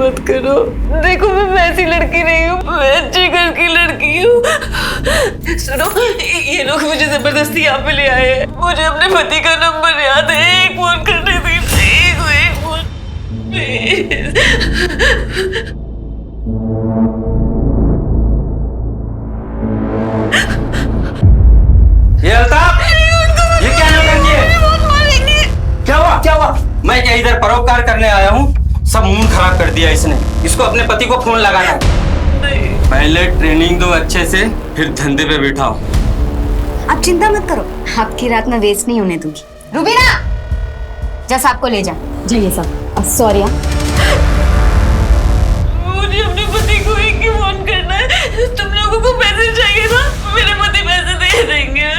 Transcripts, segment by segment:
मत करो। देखो मैं वैसी लड़की नहीं हूँ, मैं अच्छे घर की लड़की हूँ। सुनो, ये लोग मुझे जबरदस्ती यहाँ पे ले आए हैं। मुझे अपने पति का नंबर याद है, एक फोन करने दीजिए, एक फोन प्लीज। ये अल्ताफ, ये क्या नौटंकी है? क्या हुआ? क्या हुआ? मैं क्या इधर परोपकार करने आया हूँ? सब मूड खराब कर दिया इसने। इसको अपने पति को फोन लगाना है। पहले ट्रेनिंग दो अच्छे से, फिर धंधे पे बैठाओ। आप चिंता मत करो, आपकी रात में वेस्ट नहीं होने दूंगी। रुबीना, जा साहब को ले जा। जाइए साहब। सॉरी। मुझे अपने पति को एक ही फोन करना है। तुम लोगों को पैसे चाहिए ना, मेरे पति पैसे दे देंगे।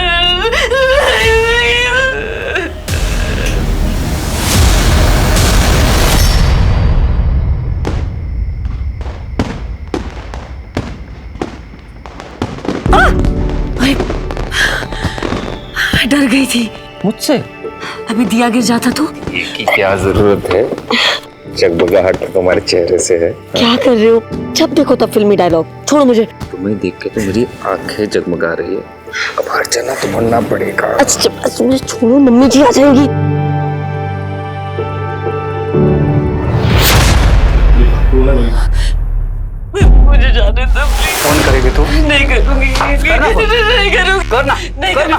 डर गई थी मुझसे? अभी दिया गिर जाता तो? की क्या जरूरत है? जगमगाहट तो तुम्हारे चेहरे से है। क्या कर रहे हो? जब देखो तब फिल्मी डायलॉग। छोड़ो मुझे। तुम्हें देख के तो मेरी आंखें जगमगा रही है। अब हर जाना तो बनना पड़ेगा। अच्छा मुझे छोड़ो, मम्मी जी आ जाएंगी। मुझे जाने दो प्लीज। फोन करेगी तू? नहीं करूंगी। नहीं करूंगी। करना, करना।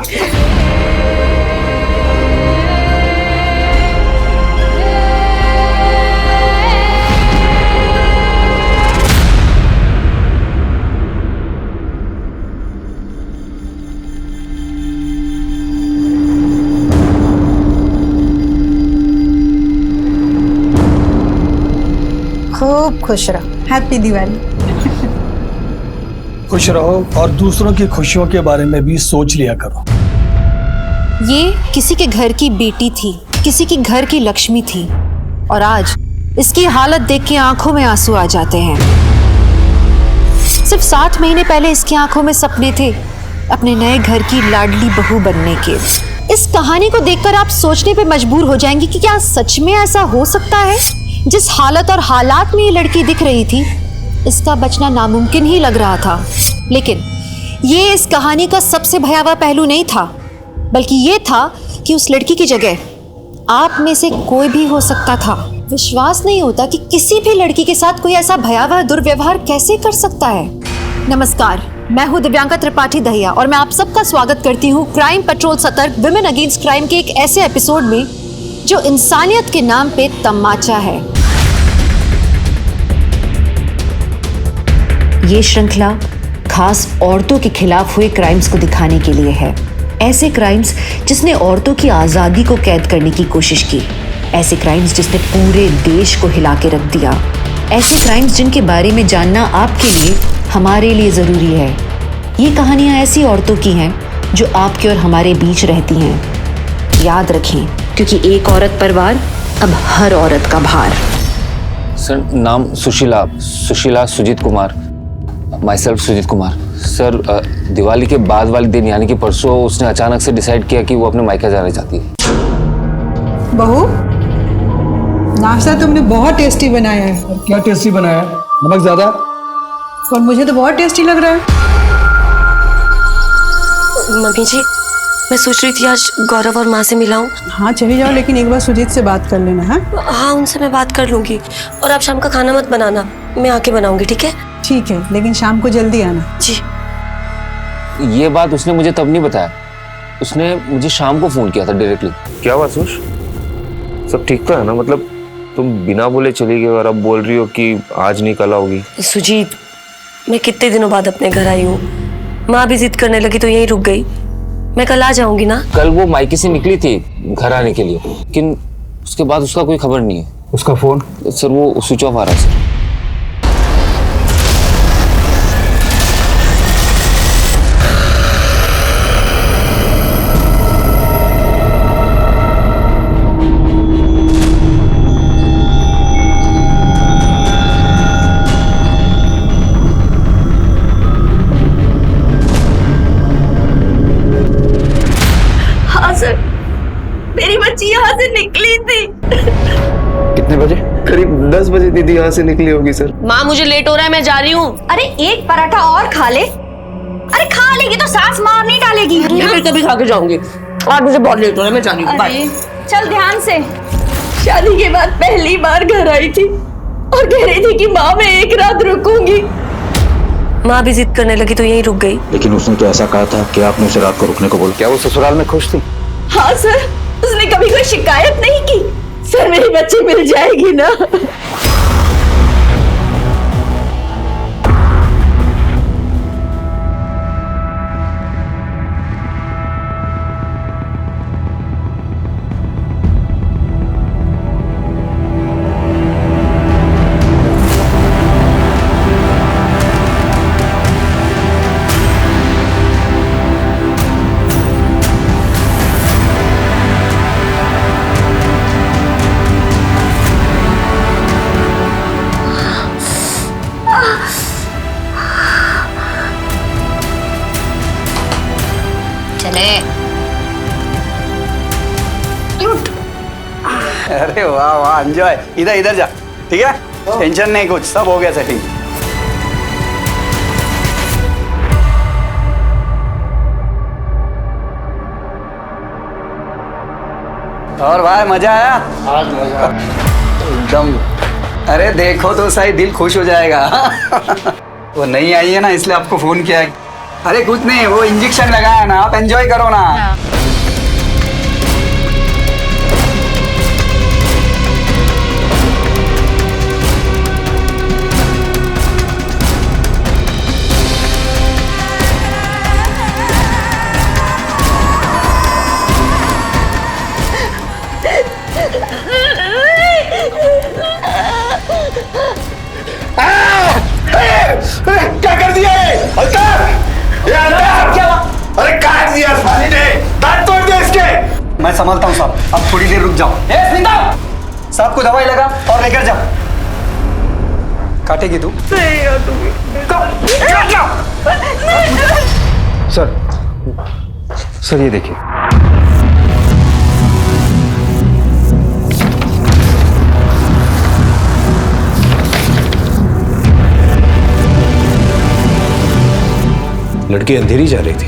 खूब खुश रहो। हैप्पी दिवाली। खुश रहो और दूसरों की खुशियों के बारे में भी सोच लिया करो। ये किसी के घर की बेटी थी, किसी के घर की लक्ष्मी थी, और आज इसकी हालत देख के आंखों में आंसू आ जाते हैं। सिर्फ 7 महीने पहले इसकी आंखों में सपने थे अपने नए घर की लाडली बहू बनने के। इस कहानी को देखकर आप सोचने पे मजबूर हो जाएंगे कि क्या सच में ऐसा हो सकता है? जिस हालत और हालात में ये लड़की दिख रही थी, इसका बचना नामुमकिन ही लग रहा था। लेकिन ये इस कहानी का सबसे भयावह पहलू नहीं था, बल्कि ये था कि उस लड़की की जगह आप में से कोई भी हो सकता था। विश्वास नहीं होता कि किसी भी लड़की के साथ कोई ऐसा भयावह दुर्व्यवहार कैसे कर सकता है। नमस्कार, मैं हूँ दिव्यांका त्रिपाठी दहिया और मैं आप सबका स्वागत करती हूँ क्राइम पेट्रोल सतर्क विमेन अगेंस्ट क्राइम के एक ऐसे एपिसोड में जो इंसानियत के नाम पे तमाचा है। ये श्रृंखला खास औरतों के खिलाफ हुए क्राइम्स को दिखाने के लिए है। ऐसे क्राइम्स जिसने औरतों की आज़ादी को कैद करने की कोशिश की, ऐसे क्राइम्स जिसने पूरे देश को हिला के रख दिया, ऐसे क्राइम्स जिनके बारे में जानना आपके लिए, हमारे लिए ज़रूरी है। ये कहानियाँ ऐसी औरतों की हैं जो आपके और हमारे बीच रहती हैं। याद रखें, क्योंकि एक औरत पर वार, अब हर औरत का भार। सर, नाम Sushila Sujeet Kumar. Myself Sujeet Kumar. Sir, Diwali के बाद वाले दिन यानी कि परसों उसने अचानक से डिसाइड किया कि वो अपने मायका जाना चाहती है। बहू, नाश्ता तुमने बहुत टेस्टी बनाया है। और क्या टेस्टी बनाया है? नमक ज्यादा? और मुझे तो बहुत टेस्टी लग रहा है। मम्मी जी, मैं सोच रही थी आज गौरव और माँ से मिलाऊं। हाँ चली जाओ, लेकिन एक बार सुजीत से बात कर लेना। हाँ, उनसे मैं बात कर लूंगी। और आप शाम का खाना मत बनाना, मैं आके बनाऊंगी, ठीक है? ठीक है, लेकिन शाम को जल्दी आना। जी। ये बात उसने मुझे तब नहीं बताया, उसने मुझे शाम को फोन किया था डायरेक्टली। क्या हुआ सुश? सब ठीक तो है ना? मतलब तुम बिना बोले चली गई और अब बोल रही हो कि आज नहीं कल आओगी। सुजीत, मैं कितने दिनों बाद अपने घर आई हूँ। माँ भी जिद करने लगी तो यहीं रुक गई। मैं कल आ जाऊंगी ना। कल वो मायके से निकली थी घर आने के लिए, लेकिन उसके बाद उसका कोई खबर नहीं है। उसका फोन? सर वो स्विच ऑफ आ रहा है सर। मेरी बच्ची यहाँ से निकली थी। कितने बजे? करीब 10 बजे दीदी यहाँ से निकली होगी सर। माँ मुझे लेट हो रहा है, मैं जा रही हूँ। अरे एक पराठा और खा ले। अरे खा लेगी तो सास मार नहीं डालेगी। मैं फिर कभी खा के जाऊंगी। आज मुझे बहुत लेट हो रहा है, मैं जा रही हूँ। बाय। अरे चल ध्यान से। शादी के बाद पहली बार घर आई थी और कह रही थी कि माँ मैं एक रात रुकूंगी। माँ भी जिद करने लगी तो यहीं रुक गई। लेकिन उसने तो ऐसा कहा था कि आपने उसे रात को रुकने को बोला। क्या वो ससुराल में खुश थी? हाँ सर, उसने कभी कोई शिकायत नहीं की। सर मेरी बच्ची मिल जाएगी ना? अरे वाह वाह एंजॉय। इधर इधर जा, ठीक है? टेंशन नहीं, कुछ सब हो गया सेटिंग। और भाई मजा आया? आज मजा एकदम। अरे देखो तो सही, दिल खुश हो जाएगा। वो नहीं आई है ना, इसलिए आपको फोन किया है। अरे कुछ नहीं, वो इंजेक्शन लगाया ना, आप एंजॉय करो ना। क्या कर दिया अरे काट दिया साली ने, दांत तोड़ दिया इसके। मैं संभालता हूँ साहब, अब थोड़ी देर रुक जाओ। साहब को दवाई लगा और लेकर जा। काटेगी तू? सर ये देखिए। लड़की अंधेरी जा रही थी,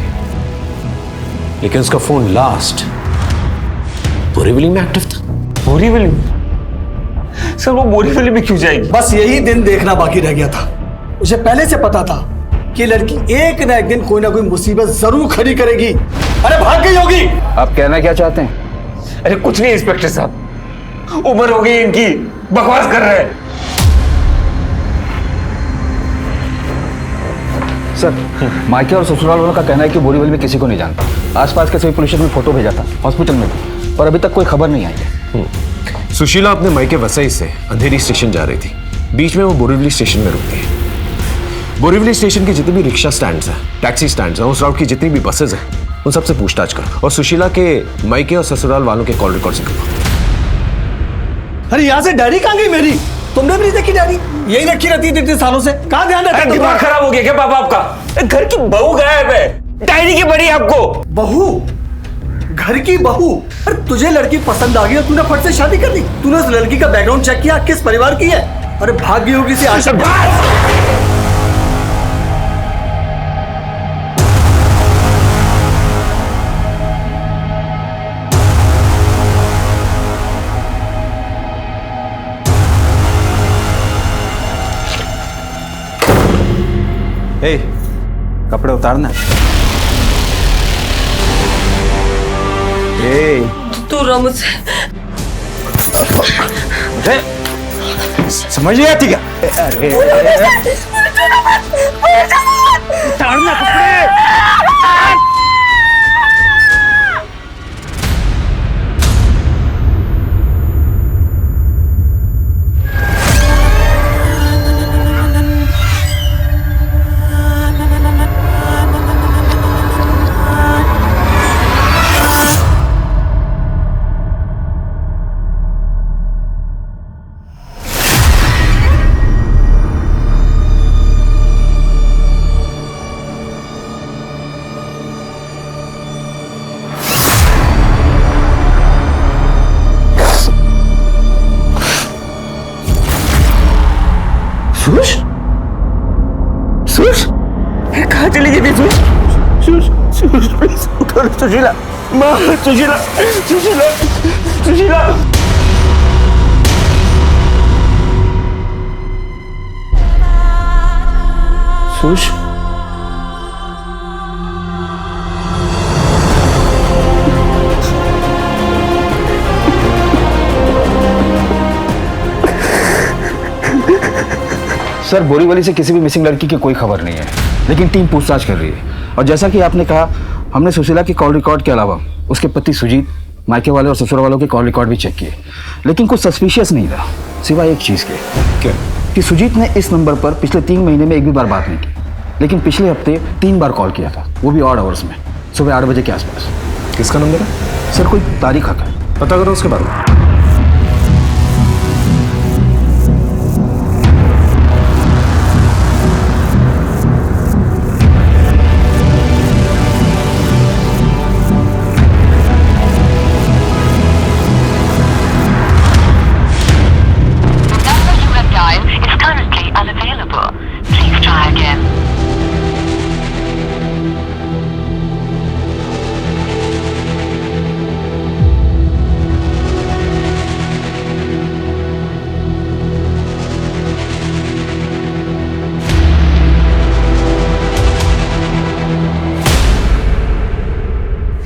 लेकिन उसका फोन लास्ट बोरीवली में एक्टिव था। बोरीवली? सर वो बोरीवली में क्यों जाएगी? बस यही दिन देखना बाकी रह गया था। मुझे पहले से पता था कि लड़की एक न एक दिन कोई ना कोई मुसीबत जरूर खड़ी करेगी। अरे भाग गई होगी। आप कहना क्या चाहते हैं? अरे कुछ नहीं इंस्पेक्टर साहब, उम्र हो गई इनकी, बकवास कर रहे हैं। सर मायके और ससुराल वालों का कहना है कि बोरीवली में किसी को नहीं जानता। आसपास के सभी पुलिस स्टेशन में फोटो भेजा था, हॉस्पिटल में भी, पर अभी तक कोई खबर नहीं आई है। सुशीला अपने मायके वसई से अंधेरी स्टेशन जा रही थी। बीच में वो बोरीवली स्टेशन में रुकती है। बोरीवली स्टेशन के जितने भी रिक्शा स्टैंड्स हैं, टैक्सी स्टैंड्स हैं, उस राउट की जितनी भी बसेज हैं, उन सबसे पूछताछ करो और सुशीला के मायके और ससुराल वालों के कॉल रिकॉर्ड से करो। अरे यहाँ से डायरी कहाँ गई मेरी? तुमने भी नहीं देखी डायरी? यही रखी रहती है इतने सालों से, कहाँ ध्यान रहता है? दिमाग खराब हो गया क्या पापा आपका? घर की बहू गायब है, डायरी की बड़ी आपको। बहू? घर की बहू? अरे तुझे लड़की पसंद आ गई और तूने फट से शादी कर दी। तूने उस लड़की का बैकग्राउंड चेक किया, किस परिवार की है? अरे भाग्य होगी से आशा। कपड़े उतारना। तू रो मुझसे। समझ नहीं आती क्या? अरे उतारना कपड़े। सुश कहाँ चली गई थी सुश? सुश प्लीज उठो सुशीला, माँ सुशीला, सुशीला, सुशीला। सुश सर, बोरीवली से किसी भी मिसिंग लड़की की कोई खबर नहीं है, लेकिन टीम पूछताछ कर रही है। और जैसा कि आपने कहा, हमने सुशीला के कॉल रिकॉर्ड के अलावा उसके पति सुजीत, मायके वाले और ससुर वालों के कॉल रिकॉर्ड भी चेक किए, लेकिन कुछ सस्पिशियस नहीं था, सिवाय एक चीज़ के। क्या? कि सुजीत ने इस नंबर पर पिछले 3 महीने में एक भी बार बात नहीं की, लेकिन पिछले हफ्ते 3 बार कॉल किया था, वो भी ऑड आवर्स में, सुबह 8 बजे के आसपास। किसका नंबर है? सर, कोई तारीख हक है, पता करो उसके बारे में।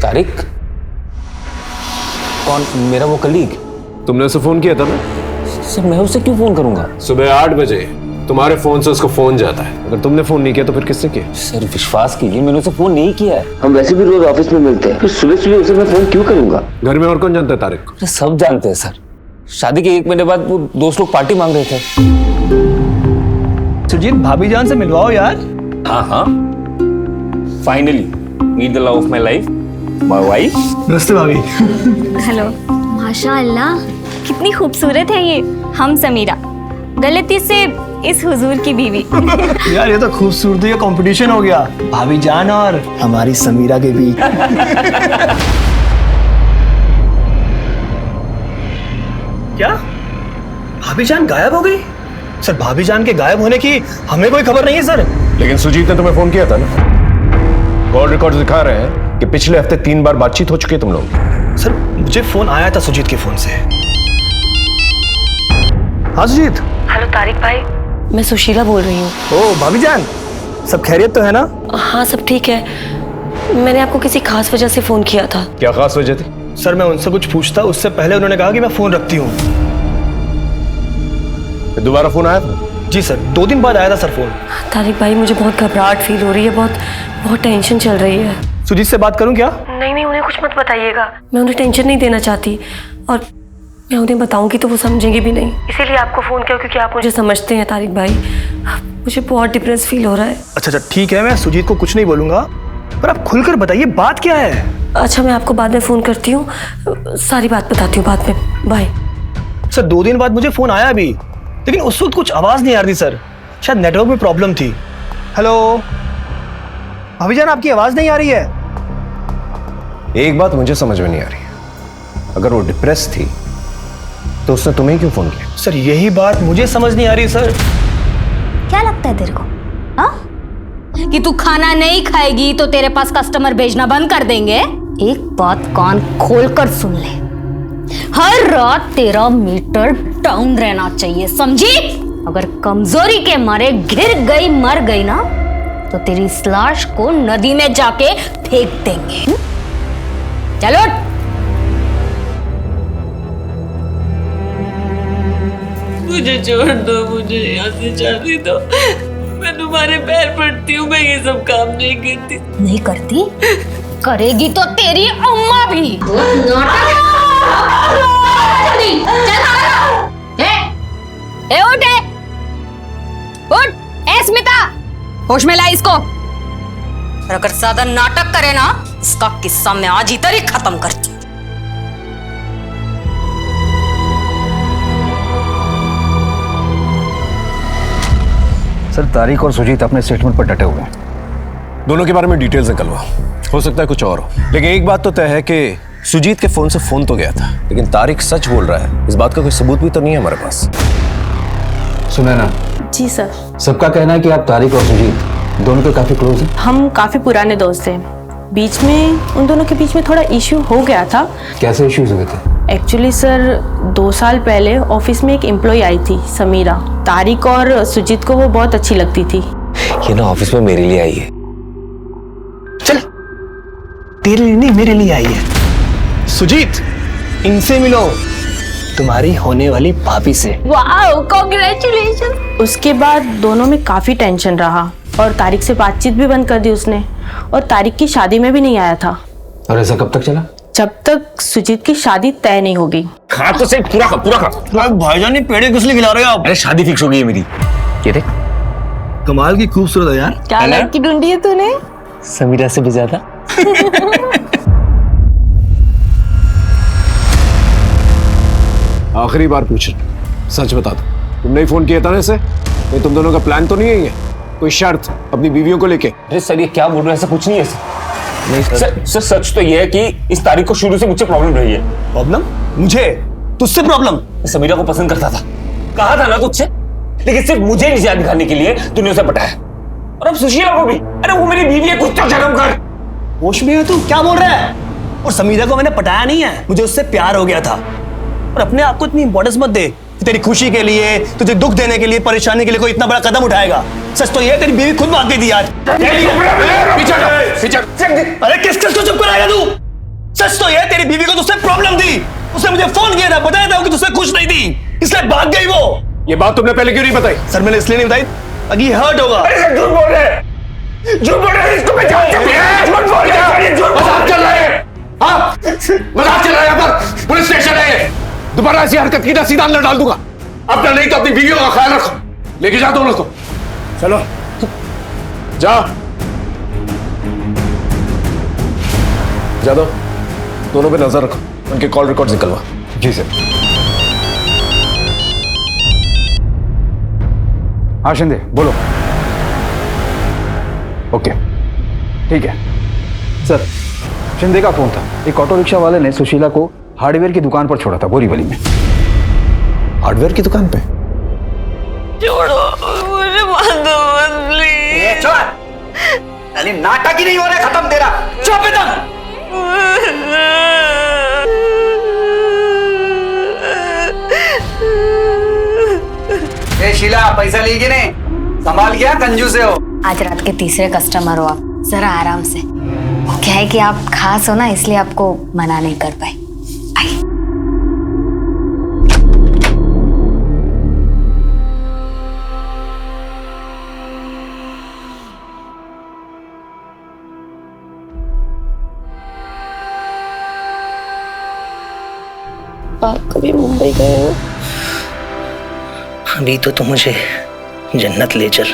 तारिक? कौन? मेरा वो कलीग? तुमने उसे फोन किया था ना? सर, मैं उसे क्यों फोन करूंगा? सुबह 8 बजे तुम्हारे फोन से उसको फोन जाता है। अगर तुमने फोन नहीं किया तो फिर किससे किया? सर, विश्वास कीजिए, मैंने उसे फोन नहीं किया है। हम वैसे भी रोज ऑफिस में मिलते हैं, फिर सुबह सुबह उसे मैं फोन क्यों करूंगा? घर में और कौन जानता है तारिक को? सब जानते हैं सर। शादी के 1 महीने बाद वो दोस्त लोग पार्टी मांग रहे थे। सुजीत, भाभी जान से मिलवाओ यार। हाँ हाँ, finally meet the love of my life, my wife. नमस्ते भाभी। हेलो। माशाअल्लाह, कितनी खूबसूरत है ये। हम समीरा, गलती से इस हुजूर की बीवी। यार, ये तो खूबसूरती का कंपटीशन हो गया, भाभी जान और हमारी समीरा के बीच। क्या भाभी जान गायब हो गई? सर, भाभी जान के गायब होने की हमें कोई खबर नहीं है सर। लेकिन सुजीत ने तुम्हें फोन किया था ना? कॉल रिकॉर्ड दिखा रहे हैं कि पिछले हफ्ते 3 बार बातचीत हो चुकी है तुम लोग। सर, मुझे फोन आया था सुजीत के फोन से। हाँ सुजीत। हेलो तारिक भाई, मैं सुशीला बोल रही हूँ। ओ भाभी जान, सब खैरियत तो है ना? हाँ, सब ठीक है। मैंने आपको किसी खास वजह से फोन किया था। क्या खास वजह थी? सर, मैं उनसे कुछ पूछता उससे पहले उन्होंने कहा कि मैं फोन रखती हूँ। दोबारा फोन आया था? जी सर, 2 दिन बाद आया था सर फोन। तारिक भाई, मुझे बहुत घबराहट फील हो रही है, बहुत टेंशन चल रही है। सुजीत से बात करूं क्या? नहीं, उन्हें कुछ मत बताइएगा। मैं उन्हें टेंशन नहीं देना चाहती, और मैं उन्हें बताऊंगी तो वो समझेंगे भी नहीं, इसीलिए आपको फोन किया, क्योंकि आप मुझे समझते हैं तारिक भाई। मुझे बहुत डिप्रेस फील हो रहा है। अच्छा, ठीक है, मैं सुजीत को कुछ नहीं बोलूंगा, पर आप खुलकर बताइए बात क्या है? अच्छा, मैं आपको बाद में फोन करती हूँ, सारी बात बताती हूँ बाद में। बाय। सर, 2 दिन बाद मुझे फोन आया अभी, लेकिन उस वक्त कुछ आवाज नहीं आ रही सर, शायद नेटवर्क में प्रॉब्लम थी। हेलो भाभी जान, आपकी आवाज नहीं आ रही है। एक बात मुझे समझ में नहीं आ रही, अगर वो डिप्रेस थी तो उसने तुम्हें क्यों फोन किया? सर, यही बात मुझे समझ नहीं आ रही सर। क्या लगता है तेरे को, हाँ? कि तू खाना नहीं खाएगी तो तेरे पास कस्टमर भेजना बंद कर देंगे? एक बात कान खोलकर सुन ले, हर रात तेरा मीटर डाउन रहना चाहिए, समझी? अगर कमजोरी के मारे गिर गई, मर गई ना, तो तेरी इस लाश को नदी में जाके फेंक देंगे। चलो। मुझे छोड़ दो, मुझे यहाँ से जाने दो। मैं तुम्हारे पैर पड़ती हूँ, मैं ये सब काम नहीं करती। नहीं करती? करेगी तो तेरी अम्मा भी। उठ, ए स्मिता, होश में ला इसको। और अगर ज्यादा नाटक करे ना, इसका किस्सा मैं आज इधर ही खत्म करती हूँ। सर, तारिक और सुजीत अपने स्टेटमेंट पर डटे हुए हैं। दोनों के बारे में डिटेल्स निकलवाओ, हो सकता है कुछ और हो, लेकिन एक बात तो तय है कि सुजीत के फोन से फोन तो गया था, लेकिन तारिक सच बोल रहा है, इस बात का कोई सबूत भी तो नहीं है हमारे पास। सुने ना जी सर। सबका कहना है कि आप तारिक और सुजीत दोनों तो काफी क्लोज हैं। हम काफी पुराने दोस्त थे। बीच में उन दोनों के बीच में थोड़ा इश्यू हो गया था। कैसे इश्यूज हुए थे? एक्चुअली सर 2 साल पहले ऑफिस में एक एम्प्लॉय आई थी, समीरा। तारिक और सुजीत को वो बहुत अच्छी लगती थी। ये ना ऑफिस में मेरे लिए आई है। चल, तेरे लिए नहीं मेरे लिए आई है। सुजीत, इनसे मिलो, तुम्हारी होने वाली भाभी से। Wow, congratulation. उसके बाद दोनों में काफी टेंशन रहा और तारिक से बातचीत भी बंद कर दी उसने, और तारिक की शादी में भी नहीं आया था। और ऐसा कब तक चला? जब तक सुजीत की शादी तय नहीं होगी। खा तो सही, पूरा खा। भाईजान, ये पेड़े किस लिए खिला रहे हो आप? अरे शादी फिक्स हो गई है मेरी। ये देख, कमाल की खूबसूरत है यार। क्या लड़की ढूंढी है तूने? समीरा से भी ज्यादा। आखिरी बार पूछ रहा, सच बता दो, तुमने ही फोन किया था ना इसे? ये तुम दोनों का प्लान तो नहीं है ये? कोई शर्त अपनी बीवियों को लेके? अरे सर ये क्या बोल रहे हैं, ऐसा कुछ नहीं है सर। सच तो ये है कि इस तारीख को शुरू से मुझसे प्रॉब्लम रही है। प्रॉब्लम? मुझे? तुझसे प्रॉब्लम? समीरा को पसंद करता था, कहा था ना तुझसे, लेकिन सिर्फ मुझे निजात दिखाने के लिए तूने उसे पटाया। और अब सुशीला को भी। अरे वो मेरी बीवी है, कुछ तो शर्म कर। होश में है तू? क्या बोल रहा है? और समीरा को मैंने पटाया नहीं है, मुझे उससे प्यार हो गया था। और अपने आप को इतनी इंपॉर्टेंस मत दे कि तेरी खुशी के लिए, तुझे दुख देने के लिए, परेशानी के लिए कोई इतना बड़ा कदम उठाएगा। सच तो ये तेरी बीवी खुद भाग गई थी आज। अरे किस को चुप कराएगा तू? सच तो ये तेरी बीवी को तुझसे प्रॉब्लम थी। उसने मुझे फोन किया था, बताया था कि तुझसे खुश नहीं थी, इसलिए भाग गई वो। ये बात तुमने पहले क्यों नहीं बताई? सर मैंने इसलिए नहीं बताई ताकि हर्ट होगा। अरे झूठ बोल रहे, झूठ बोल रहे, इसको मैं जानता हूं। झूठ बोल रहे, मजाक चल रहा है। हाँ, मजाक चल रहा है। यहाँ पर पुलिस स्टेशन है, दोबारा ऐसी हरकत की ना सीधा अंदर डाल दूंगा। अपना नहीं तो अपनी बीवियों का ख्याल रखो। लेके जा दोनों को, चलो जा। जादव, दोनों पे नजर रखो, उनके कॉल रिकॉर्ड्स निकलवा। जी सर। हाँ शिंदे, बोलो। ओके, ठीक है सर। शिंदे का फोन था, एक ऑटो रिक्शा वाले ने सुशीला को हार्डवेयर की दुकान पर छोड़ा था, बोरीवली में। हार्डवेयर की दुकान पे? छोड़ो मुझे, मार दो मत प्लीज। अरे नाटक ही नहीं हो रहा, खत्म तेरा। चुप एकदम। ए शीला, पैसा ली कि नहीं? संभाल गया, कंजूस हो। आज रात के तीसरे कस्टमर हो आप, जरा आराम से। क्या है कि आप खास हो ना, इसलिए आपको मना नहीं कर पाए। आइए। आप कभी मुंबई गए हो? अभी तो तू मुझे जन्नत ले चल।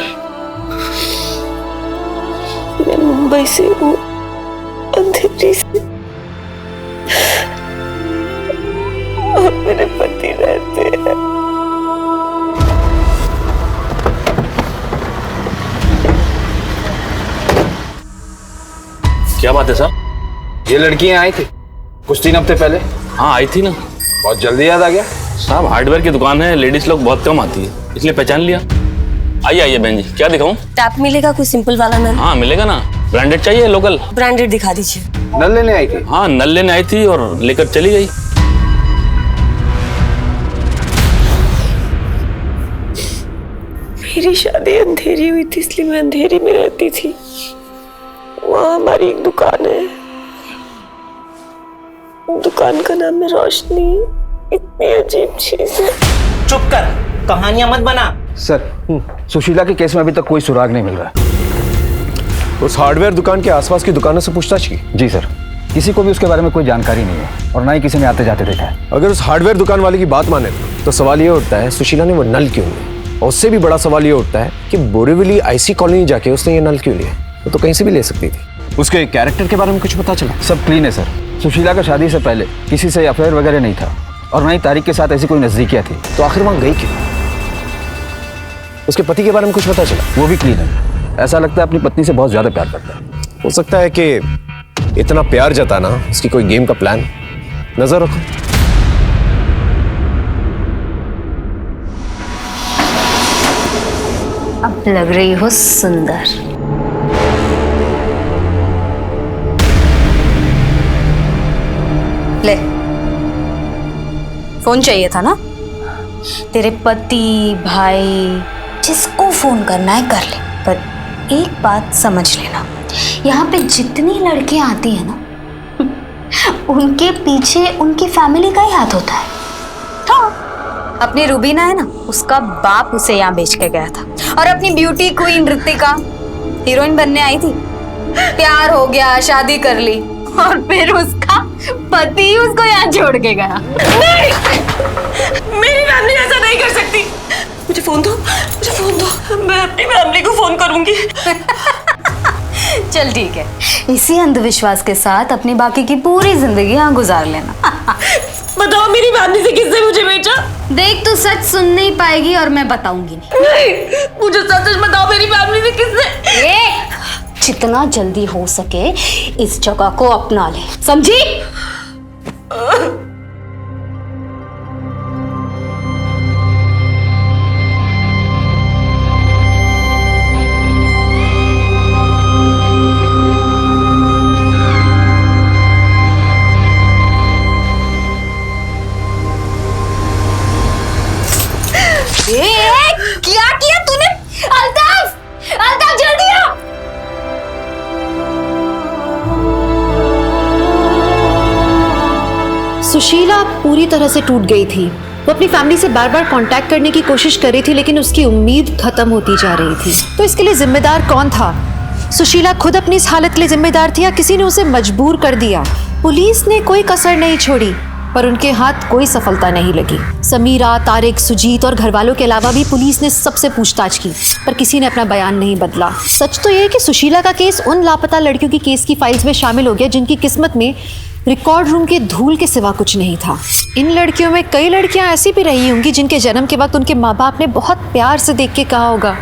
मैं मुंबई से हूँ, अंधेरी से, और मेरे पति रहते हैं। क्या बात है साहब? ये लड़कियां आई थी कुछ 3 हफ्ते पहले। हाँ आई थी ना। बहुत जल्दी याद आ गया। साहब हार्डवेयर की दुकान है, लेडीज लोग बहुत कम आती है, इसलिए पहचान लिया। आइए आइए बहन जी, क्या दिखाऊं? टैप मिलेगा कोई सिंपल वाला नल? हाँ मिलेगा ना। ब्रांडेड चाहिए लोकल? ब्रांडेड दिखा दीजिए। नल लेने आई थी? हाँ नल लेने आई थी और लेकर चली गई। मेरी शादी अंधेरी हुई थी, इसलिए मैं अंधेरी में रहती थी। वहाँ हमारी एक दुकान है, दुकान का नाम है रोशनी। इतनी अजीब चीज है। चुप कर, कहानियां मत बना। सर, सुशीला के केस में अभी तक कोई सुराग नहीं मिल रहा। उस हार्डवेयर दुकान के आसपास की दुकानों से पूछताछ की? जी सर, किसी को भी उसके बारे में कोई जानकारी नहीं है और ना ही किसी ने आते जाते देखा है। अगर उस हार्डवेयर दुकान वाले की बात माने तो सवाल ये उठता है सुशीला ने वो नल क्यों लिया, और उससे भी बड़ा सवाल ये उठता है कि बोरीवली आईसी कॉलोनी जाके उसने ये नल क्यों लिया। वो तो कहीं से भी ले सकती थी। उसके कैरेक्टर के बारे में कुछ पता चला? सब क्लीन है सर। सुशीला का शादी से पहले किसी से अफेयर वगैरह नहीं था और ना ही तारिक के साथ ऐसी कोई नजदीकियां थी। तो आखिर वहां गई क्यों? उसके पति के बारे में कुछ पता चला? वो भी क्लीन है। ऐसा लगता है अपनी पत्नी से बहुत ज्यादा प्यार करता है। हो सकता है कि इतना प्यार जताना इसकी कोई गेम का प्लान। नजर रखो। अब लग रही हो सुंदर। ले, फोन चाहिए था ना? तेरे पति, भाई, जिसको फोन करना है कर ले, पर एक बात समझ लेना, यहाँ पे जितनी लड़कियां आती है ना, उनके पीछे उनकी फैमिली का ही हाथ होता है। हाँ, अपनी रूबीना है ना, उसका बाप उसे यहाँ बेच के गया था, और अपनी ब्यूटी क्वीन ऋतिका हीरोइन बनने आई थी, प्यार हो गया, शादी कर ली, और फिर उसका पति उसको यहाँ छोड़ के गया। नहीं, मेरी फैमिली ऐसा नहीं कर सकती। मुझे फोन दो, मुझे फोन दो, मैं अपनी फैमिली को फोन करूंगी। चल ठीक है, इसी अंधविश्वास के साथ अपनी बाकी की पूरी जिंदगी यहाँ गुजार लेना। बताओ मेरी फैमिली से किसने मुझे बेचा? देख, तू सच सुन नहीं पाएगी और मैं बताऊंगी नहीं, मुझे सच सच बताओ मेरी फैमिली से किसने? जितना जल्दी हो सके इस जगह को अपना ले, समझी? क्या किया तूने? अल्ताफ, अल्ताफ जल्दी आ! सुशीला पूरी तरह से टूट गई थी। वो अपनी फैमिली से बार बार कांटेक्ट करने की कोशिश कर रही थी, लेकिन उसकी उम्मीद खत्म होती जा रही थी। तो इसके लिए जिम्मेदार कौन था? सुशीला खुद अपनी इस हालत के लिए जिम्मेदार थी या किसी ने उसे मजबूर कर दिया? पुलिस ने कोई कसर नहीं छोड़ी, पर उनके हाथ कोई सफलता नहीं लगी। समीरा, तारिक, सुजीत और घर वालों के अलावा भी पुलिस ने सबसे पूछताछ की, पर किसी ने अपना बयान नहीं बदला। सच तो यह है कि सुशीला का केस उन लापता लड़कियों की केस की फाइल्स में शामिल हो गया जिनकी किस्मत में रिकॉर्ड रूम के धूल के सिवा कुछ नहीं था। इन लड़कियों में कई लड़कियां ऐसी भी रही होंगी जिनके जन्म के वक्त उनके माँ बाप ने बहुत प्यार से देख के कहा होगा,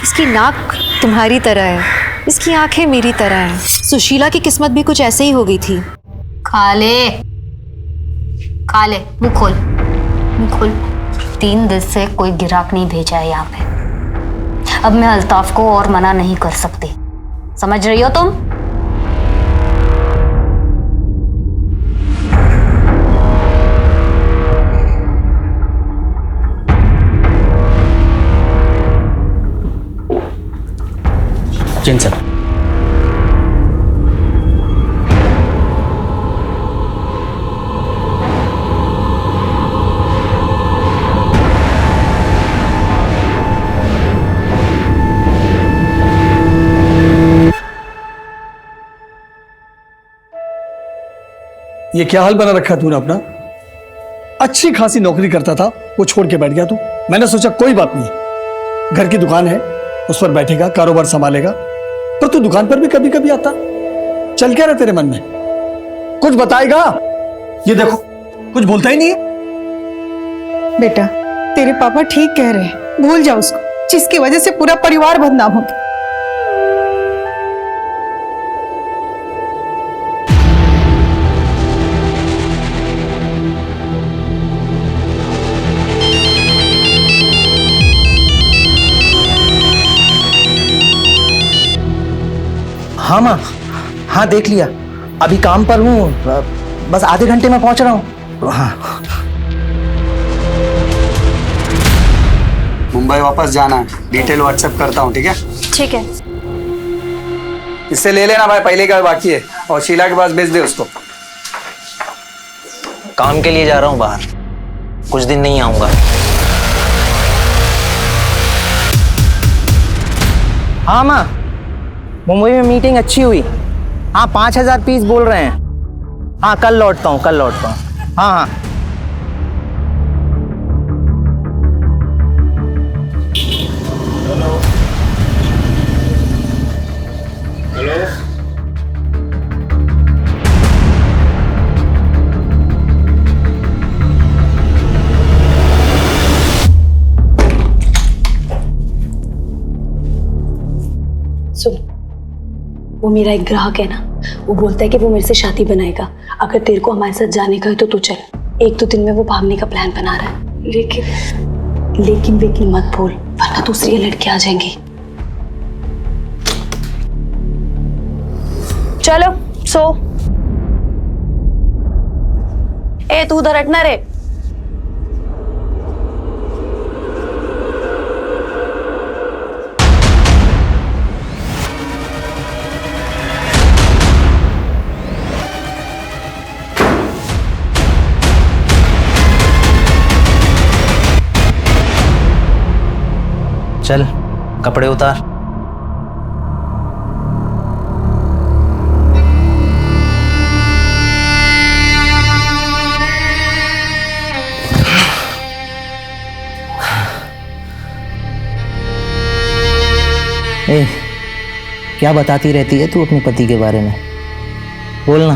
इसकी नाक तुम्हारी तरह है, इसकी आंखें मेरी तरह हैं। सुशीला की किस्मत भी कुछ ऐसे ही हो गई थी। खा ले, मुंह खोल, मुंह खोल। 3 दिन से कोई गिराक नहीं भेजा है यहाँ पे। अब मैं अल्ताफ को और मना नहीं कर सकती, समझ रही हो तुम? जैन सर, ये क्या हाल बना रखा तूने अपना? अच्छी खासी नौकरी करता था, वो छोड़ के बैठ गया तू। मैंने सोचा कोई बात नहीं, घर की दुकान है, उस पर बैठेगा, कारोबार संभालेगा, पर तू दुकान पर भी कभी कभी आता। चल क्या रहा तेरे मन में? कुछ बताएगा? ये देखो, कुछ बोलता ही नहीं है। बेटा, तेरे पापा ठीक कह रहे हैं, भूल जा उसको, जिसकी वजह से पूरा परिवार बदनाम हो गया। हाँ माँ, हाँ देख लिया, अभी काम पर हूँ, बस आधे घंटे में पहुंच रहा हूँ। हाँ, मुंबई वापस जाना है, डिटेल व्हाट्सएप करता हूँ, ठीक है? ठीक है। इससे ले लेना भाई, पहले का बाकी है, और शीला के पास भेज दे उसको। काम के लिए जा रहा हूँ बाहर, कुछ दिन नहीं आऊंगा। हाँ माँ, मुंबई में मीटिंग अच्छी हुई। हाँ, 5000 पीस बोल रहे हैं। हाँ, कल लौटता हूँ, कल लौटता हूँ। हाँ हाँ। हेलो, सुन, वो मेरा एक ग्राहक है ना, वो बोलता है कि वो मेरे से शादी बनाएगा, अगर तेरे को हमारे साथ जाने का है तो तू चल। 1-2 दिन में वो भागने का प्लान बना रहा है, लेकिन मत बोल, वरना दूसरी लड़की आ जाएंगी। चलो सो। ए तू उधर हटना रे। चल कपड़े उतार। ए, क्या बताती रहती है तू अपने पति के बारे में? बोलना,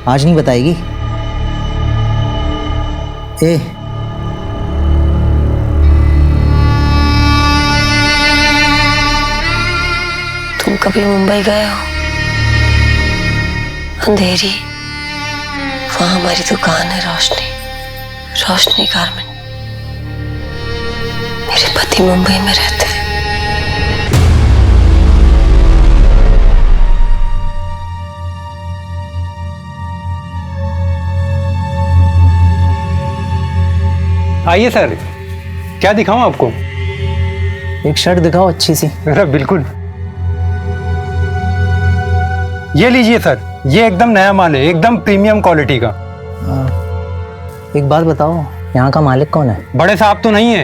आज नहीं बताएगी? ए, तुम कभी मुंबई गए हो? अंधेरी, वहां हमारी दुकान है रोशनी, रोशनी गारमेंट। मेरे पति मुंबई में रहते हैं। आइए सर, क्या दिखाऊं आपको? एक शर्ट दिखाओ अच्छी सी। अरे बिल्कुल, ये लीजिए सर, ये एकदम नया माल है, एकदम प्रीमियम क्वालिटी का। एक बात बताओ, यहाँ का मालिक कौन है? बड़े साहब तो नहीं है,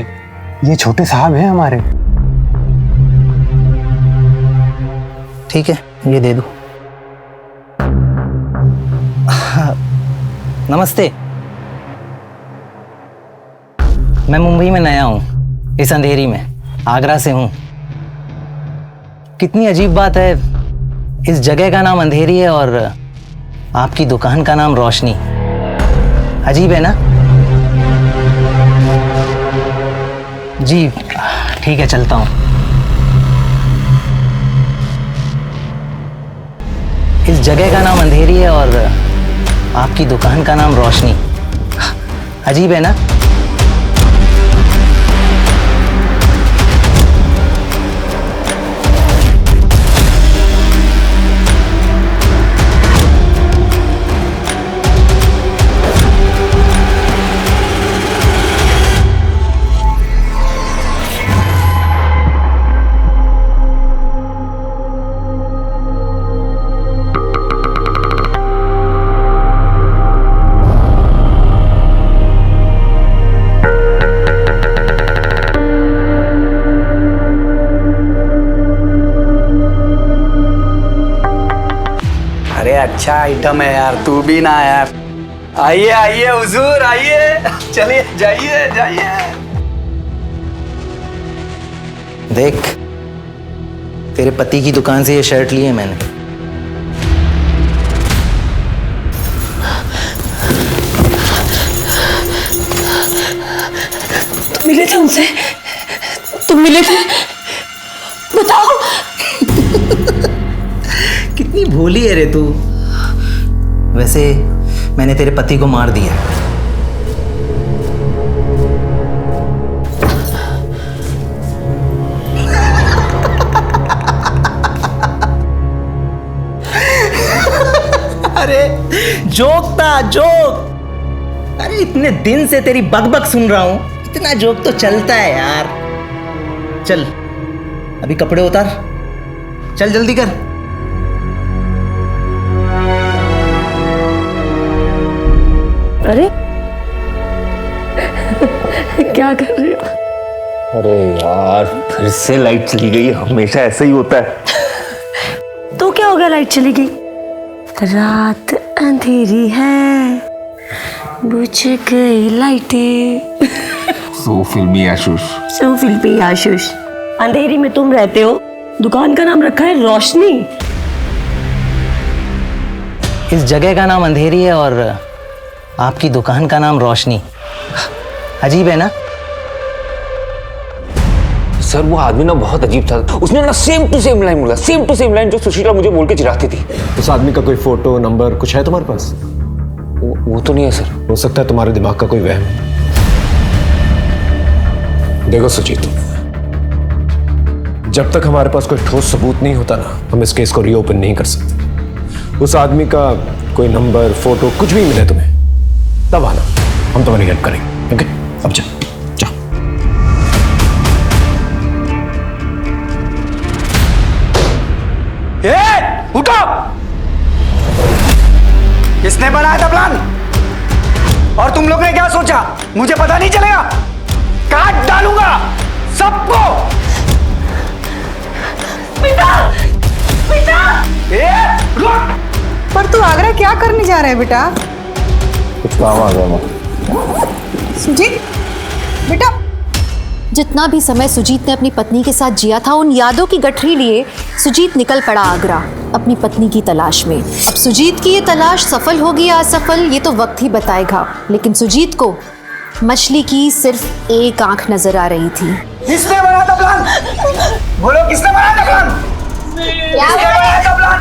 ये छोटे साहब हैं हमारे। ठीक है, ये दे दो। नमस्ते, मैं मुंबई में नया हूँ, इस अंधेरी में, आगरा से हूँ। कितनी अजीब बात है, इस जगह का नाम अंधेरी है और आपकी दुकान का नाम रोशनी। अजीब है ना? जी ठीक है, चलता हूँ। इस जगह का नाम अंधेरी है और आपकी दुकान का नाम रोशनी। अजीब है ना? अच्छा आइटम है यार, तू भी ना यार। आइए आइए हुजूर, आइए, चलिए, जाइए जाइए। देख, तेरे पति की दुकान से ये शर्ट ली है मैंने। तुम मिले थे उनसे? तुम मिले थे? बताओ। कितनी भोली है रे तू। वैसे मैंने तेरे पति को मार दिया। अरे जोक था, जोक। अरे इतने दिन से तेरी बकबक सुन रहा हूं, इतना जोक तो चलता है यार। चल अभी कपड़े उतार, चल जल्दी कर। अरे क्या कर रहे हो? अरे यार, फिर से लाइट चली गई। हमेशा ऐसा ही होता है। तो क्या हो गया, लाइट चली गई? रात अंधेरी है, बुझ गई लाइटें। सो फिल्मी आशुष। सो फिल्मी आशुष। अंधेरी में तुम रहते हो, दुकान का नाम रखा है रोशनी। इस जगह का नाम अंधेरी है और आपकी दुकान का नाम रोशनी। अजीब है ना? सर वो आदमी ना बहुत अजीब था। उसने ना सेम टू सेम लाइन बोला, सेम टू सेम लाइन जो सुशीला मुझे बोल के चिढ़ाती थी। उस आदमी का कोई फोटो नंबर कुछ है तुम्हारे पास? वो तो नहीं है सर। हो सकता है तुम्हारे दिमाग का कोई वहम। देखो सुजीत, जब तक हमारे पास कोई ठोस सबूत नहीं होता ना, हम इस केस को रीओपन नहीं कर सकते। उस आदमी का कोई नंबर फोटो कुछ भी मिले तुम्हें तब आना, हम तुम्हारी हेल्प करेंगे। ओके, अब जा। उठो! किसने बनाया था प्लान? और तुम लोग ने क्या सोचा? मुझे पता नहीं चलेगा? काट डालूंगा सबको। बेटा, बेटा! रुक! पर तू आगरा क्या करने जा रहा है बेटा? कुछ काम आ गया माँ। सुजीत, बेटा। जितना भी समय सुजीत ने अपनी पत्नी के साथ जिया था, उन यादों की गठरी लिए सुजीत निकल पड़ा आगरा अपनी पत्नी की तलाश में। अब सुजीत की ये तलाश सफल होगी या असफल, ये तो वक्त ही बताएगा। लेकिन सुजीत को मछली की सिर्फ एक आंख नजर आ रही थी। किसने बनाया था प्लान? बोलो, किसने बनाया था प्लान? किसने बनाया था प्लान?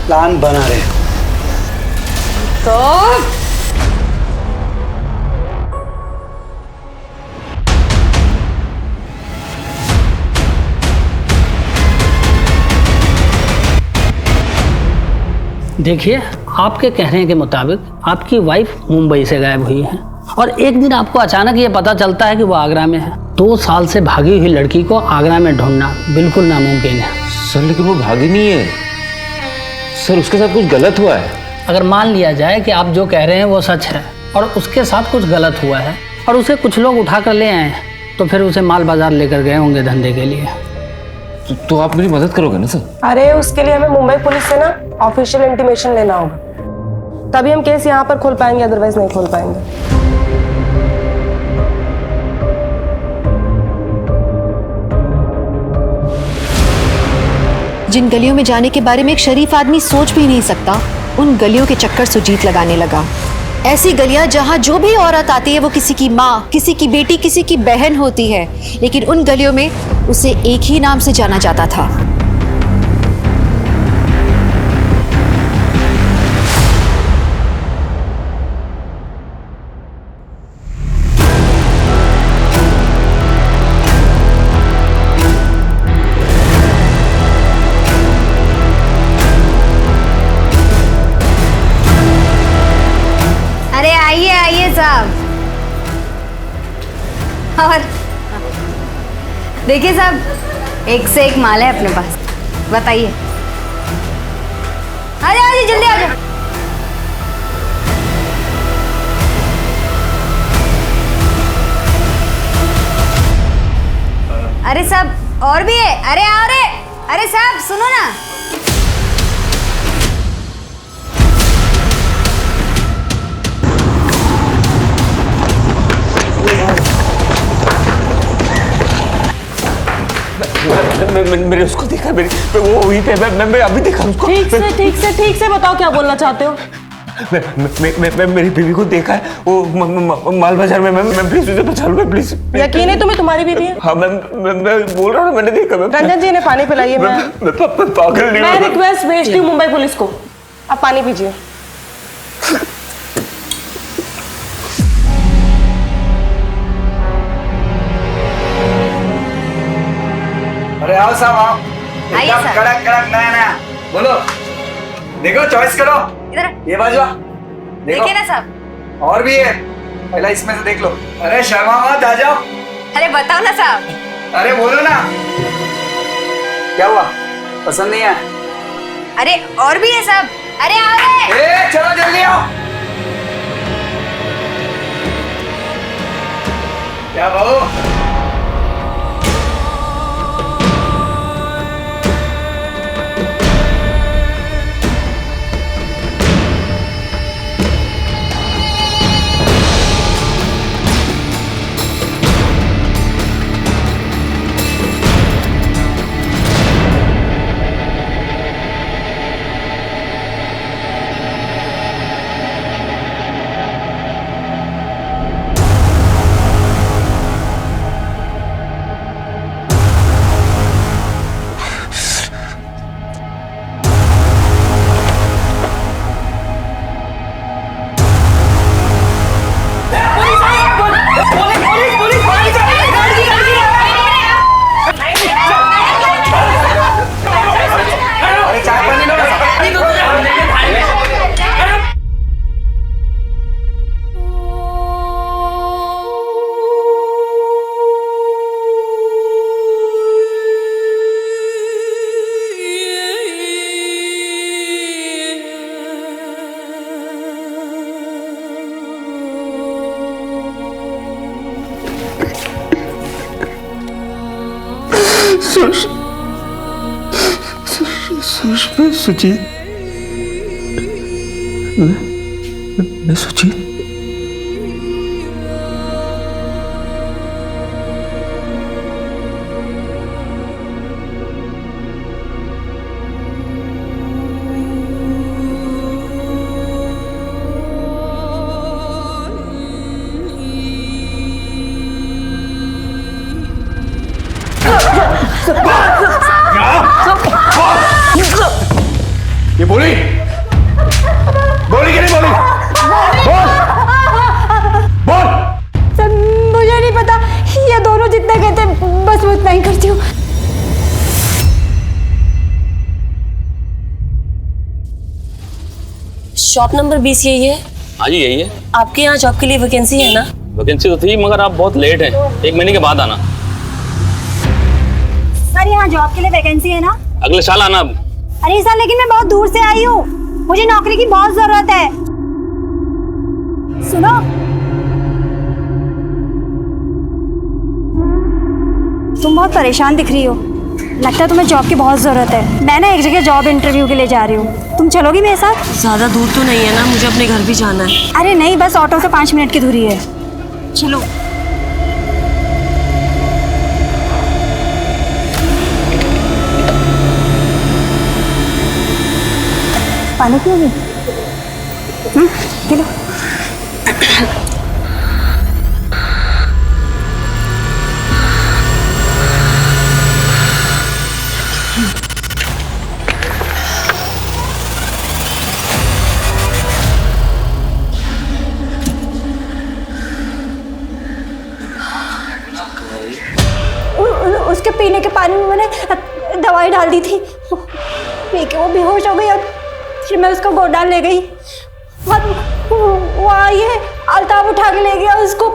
प्लान बना रहे तो देखिए, आपके कहने के मुताबिक आपकी वाइफ मुंबई से गायब हुई है और एक दिन आपको अचानक ये पता चलता है कि वो आगरा में है। 2 साल से भागी हुई लड़की को आगरा में ढूंढना बिल्कुल नामुमकिन है। सर लेकिन वो भागी नहीं है सर, उसके साथ कुछ गलत हुआ है। अगर मान लिया जाए कि आप जो कह रहे हैं वो सच है और उसके साथ कुछ गलत हुआ है और उसे कुछ लोग उठा कर ले आए हैं, तो फिर उसे माल बाजार लेकर गए होंगे धंधे के लिए। तो आप मेरी मदद करोगे ना सर? अरे उसके लिए हमें मुंबई पुलिस से ना ऑफिशियल इंटीमेशन लेना होगा, तभी हम केस यहाँ पर खोल पाएंगे, अदरवाइज नहीं खोल पाएंगे। जिन गलियों में जाने के बारे में एक शरीफ आदमी सोच भी नहीं सकता, उन गलियों के चक्कर सुजीत लगाने लगा। ऐसी गलियां जहां जो भी औरत आती है वो किसी की माँ, किसी की बेटी, किसी की बहन होती है, लेकिन उन गलियों में उसे एक ही नाम से जाना जाता था। और देखिए साहब, एक से एक माल है अपने पास, बताइए। आ जाओ जल्दी आ जाओ। अरे साहब और भी है, अरे साहब सुनो ना। मैंने उसको देखा, वो वहीं पे, मैं अभी देखा उसको। ठीक से बताओ क्या बोलना चाहते हो। मैं मेरी बीवी को देखा है, वो माल बाजार में। मैं प्लीज उसे बचा लो, प्लीज। यकीन है तुम्हें तुम्हारी बीवी है? हाँ, मैं बोल रहा हूँ, मैंने देखा। रंजन जी ने पानी पिलाइए। मैं पागल नहीं, मैं रिक्वेस्ट भेजती हूँ मुंबई पुलिस को, आप पानी पीजिए। अरे आओ साहब, आओ। एकदम कड़क कड़क नया नया। बोलो, देखो, चॉइस करो। इधर ये बाजू देखिए ना साहब। और भी है, पहला इसमें से देख लो। अरे शर्मा मत, आ जाओ। अरे बताओ ना साहब। अरे बोलो ना, क्या हुआ? पसंद नहीं है? अरे और भी है साहब। अरे आ रहे। चलो जल्दी आओ। क्या बहू? सुजीत मैं सुजीत ये बोली कि नहीं बोली? बोल बोल। सर मुझे नहीं पता, ये दोनों जितना कहते बस मैं उतना ही करती हूँ। शॉप नंबर 20 यही है? हाँ जी यही है। आपके यहाँ जॉब के लिए वैकेंसी है ना? वैकेंसी तो थी मगर आप बहुत लेट हैं, 1 महीने के बाद आना। सर यहाँ जॉब के लिए वैकेंसी है ना? अगले साल आना। अरे सर लेकिन मैं बहुत दूर से आई हूँ, मुझे नौकरी की बहुत जरूरत है। सुनो, तुम बहुत परेशान दिख रही हो, लगता है तुम्हें जॉब की बहुत जरूरत है। मैं ना एक जगह जॉब इंटरव्यू के लिए जा रही हूँ, तुम चलोगी मेरे साथ? ज्यादा दूर तो नहीं है ना, मुझे अपने घर भी जाना है। अरे नहीं, बस ऑटो से 5 मिनट की दूरी है, चलो। पानी पियोगी? P low. उसके पीने के पानी में मैंने दवाई डाल दी थी, पी के वो बेहोश हो गई और फिर मैं उसको गोडाउन ले गई और वो आई है, अल्ताफ उठा के ले गया उसको।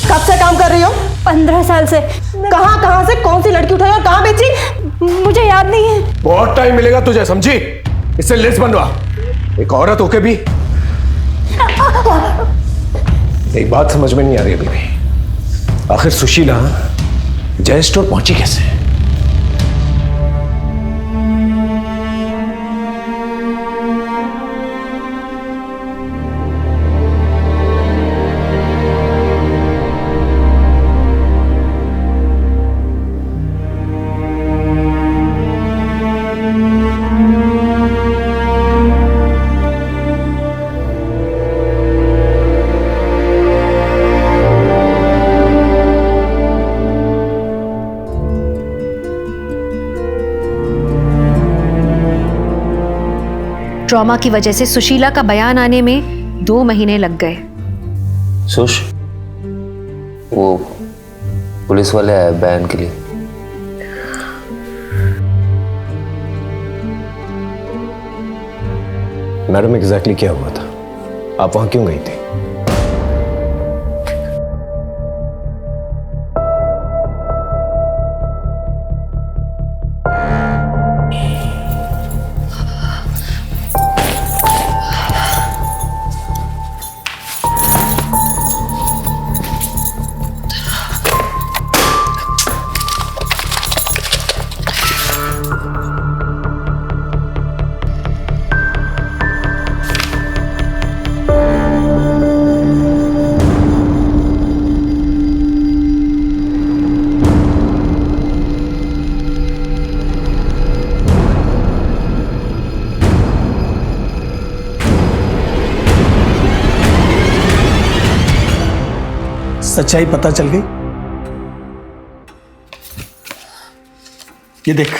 कब से काम कर रही हो? 15 साल से। कहाँ से कौन सी लड़की उठाई और कहाँ बेची? मुझे याद नहीं है। बहुत टाइम मिलेगा तुझे, समझी? इससे लिस्ट बनवा। एक औरत होके भी एक बात समझ में नहीं आ रही अभी भी, आखिर सुशीला जय स्टोर पहुंची कैसे? ट्रॉमा की वजह से सुशीला का बयान आने में 2 महीने लग गए। सुश, वो पुलिस वाले आए बयान के लिए। मैडम एग्जैक्टली क्या हुआ था? आप वहां क्यों गई थी? सच्चाई पता चल गई। ये देख,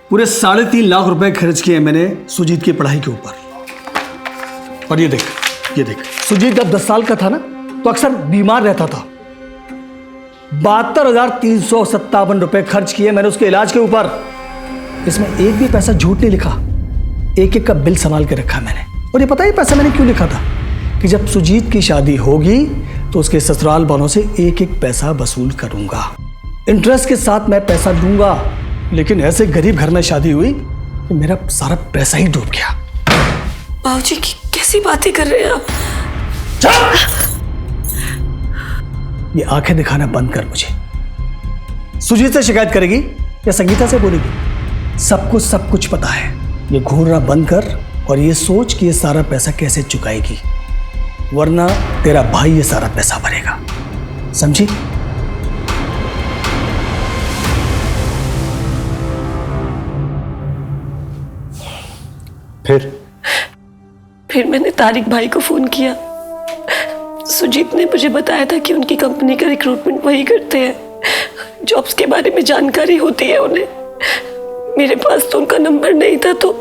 पूरे 3.5 लाख रुपए खर्च किए मैंने सुजीत की पढ़ाई के ऊपर। और ये देख, सुजीत जब 10 साल का था ना तो अक्सर बीमार रहता था। 72,357 रुपए खर्च किए मैंने उसके इलाज के ऊपर। इसमें एक भी पैसा झूठ नहीं लिखा, एक एक का बिल संभाल के रखा मैंने। और ये पता है पैसा मैंने क्यों लिखा था? कि जब सुजीत की शादी होगी तो उसके ससुराल वालों से एक एक पैसा वसूल करूंगा, इंटरेस्ट के साथ मैं पैसा दूंगा। लेकिन ऐसे गरीब घर में शादी हुई कि मेरा सारा पैसा ही डूब गया। बाबूजी कैसी बातें कर रहे हैं आप? ये आंखें दिखाना बंद कर मुझे। सुजीत से शिकायत करेगी या संगीता से बोलेगी? सबको सब कुछ पता है। ये घूरना बंद कर और ये सोच कि ये सारा पैसा कैसे चुकाएगी, वरना तेरा भाई ये सारा पैसा भरेगा, समझी? फिर मैंने तारिक भाई को फोन किया। सुजीत ने मुझे बताया था कि उनकी कंपनी का रिक्रूटमेंट वही करते हैं, जॉब्स के बारे में जानकारी होती है उन्हें। मेरे पास तो उनका नंबर नहीं था, तो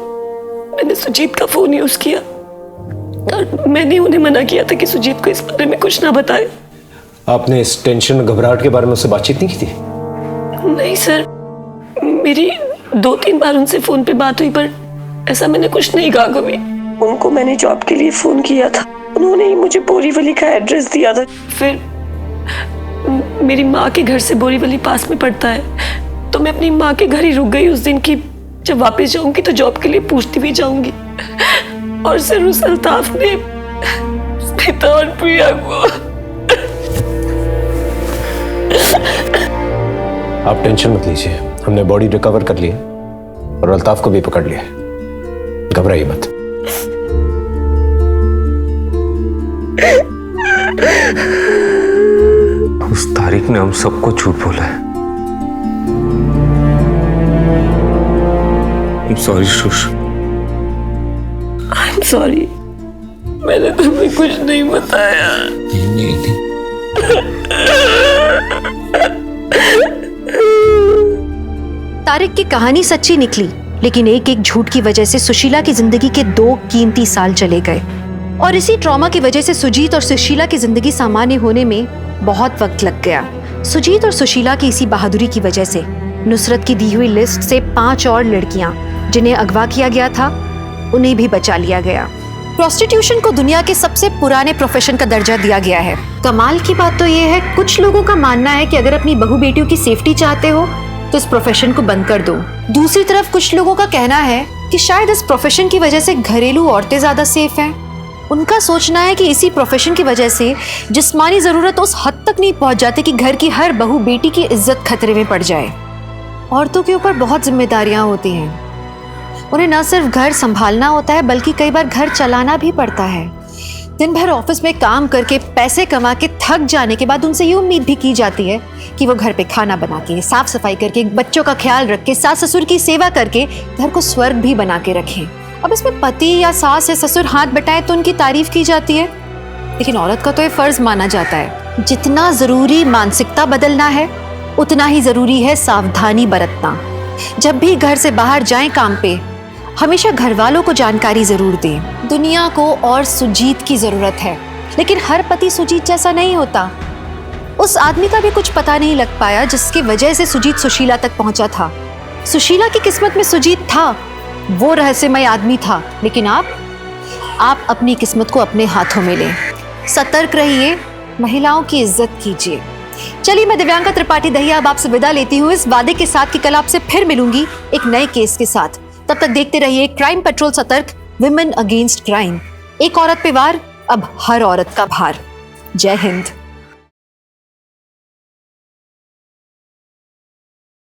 मैंने सुजीत का फोन यूज किया और मैंने उन्हें मना किया था कि सुजीत को इस बारे में कुछ ना बताए। आपने इस टेंशन घबराहट के बारे में उससे बातचीत नहीं की थी? नहीं सर, मेरी 2-3 बार उनसे फोन पे बात हुई, पर ऐसा मैंने कुछ नहीं कहा कभी। उनको मैंने जॉब के लिए फोन किया था, उन्होंने ही मुझे बोरीवली का एड्रेस दिया था। फिर मेरी माँ के घर से बोरीवली पास में पड़ता है, तो मैं अपनी माँ के घर ही रुक गई उस दिन की जब वापस जाऊंगी तो जॉब के लिए पूछती भी जाऊंगी। और सर उस अल्ताफ ने स्मिता और प्रिया को। आप टेंशन मत लीजिए, हमने बॉडी रिकवर कर लिया और अल्ताफ को भी पकड़ लिया, घबराइए मत। उस तारिक ने हम सबको झूठ बोला है। I'm sorry Sush. I'm sorry, मैंने तुम्हें कुछ नहीं बताया। नहीं। तारिक की कहानी सच्ची निकली, लेकिन एक एक झूठ की वजह से सुशीला की जिंदगी के 2 कीमती साल चले गए। और इसी ट्रॉमा की वजह से सुजीत और सुशीला की जिंदगी सामान्य होने में बहुत वक्त लग गया। सुजीत और सुशीला की इसी बहादुरी की वजह से नुसरत की दी हुई लिस्ट से 5 और लड़कियां जिन्हें अगवा किया गया था, उन्हें भी बचा लिया गया। प्रोस्टिट्यूशन को दुनिया के सबसे पुराने प्रोफेशन का दर्जा दिया गया है। कमाल की बात तो ये है, कुछ लोगों का मानना है कि अगर अपनी बहू बेटियों की सेफ्टी चाहते हो तो इस प्रोफेशन को बंद कर दो। दूसरी तरफ कुछ लोगों का कहना है कि शायद इस प्रोफेशन की वजह से घरेलू औरतें ज्यादा सेफ हैं। उनका सोचना है कि इसी प्रोफेशन की वजह से जिस्मानी जरूरत उस हद तक नहीं पहुंच जाती कि घर की हर बहू बेटी की इज्जत खतरे में पड़ जाए। औरतों के ऊपर बहुत जिम्मेदारियां होती हैं, उन्हें न सिर्फ घर संभालना होता है बल्कि कई बार घर चलाना भी पड़ता है। दिन भर ऑफिस में काम करके पैसे कमा के थक जाने के बाद उनसे ये उम्मीद भी की जाती है कि वो घर पे खाना बना के, साफ सफाई करके, बच्चों का ख्याल रख के, सास ससुर की सेवा करके घर को स्वर्ग भी बना के रखें। अब इसमें पति या सास या ससुर हाथ बटाए तो उनकी तारीफ की जाती है, लेकिन औरत का तो ये फर्ज माना जाता है। जितना जरूरी मानसिकता बदलना है, उतना ही जरूरी है सावधानी बरतना। जब भी घर से बाहर जाएं काम पे, हमेशा घर वालों को जानकारी जरूर दें। दुनिया को और सुजीत की जरूरत है, लेकिन हर पति सुजीत जैसा नहीं होता। उस आदमी का भी कुछ पता नहीं लग पाया जिसकी वजह से सुजीत सुशीला तक पहुंचा था। सुशीला की किस्मत में सुजीत था, वो रहस्यमय आदमी था, लेकिन आप अपनी किस्मत को अपने हाथों में लें। सतर्क रहिए, महिलाओं की इज्जत कीजिए। चलिए, मैं दिव्यांका त्रिपाठी दहिया अब आपसे विदा लेती हूँ इस वादे के साथ कि कल आपसे फिर मिलूंगी एक नए केस के साथ। तब तक देखते रहिए क्राइम पेट्रोल सतर्क, विमेन अगेंस्ट क्राइम। एक औरत पे वार, अब हर औरत का भार। जय हिंद।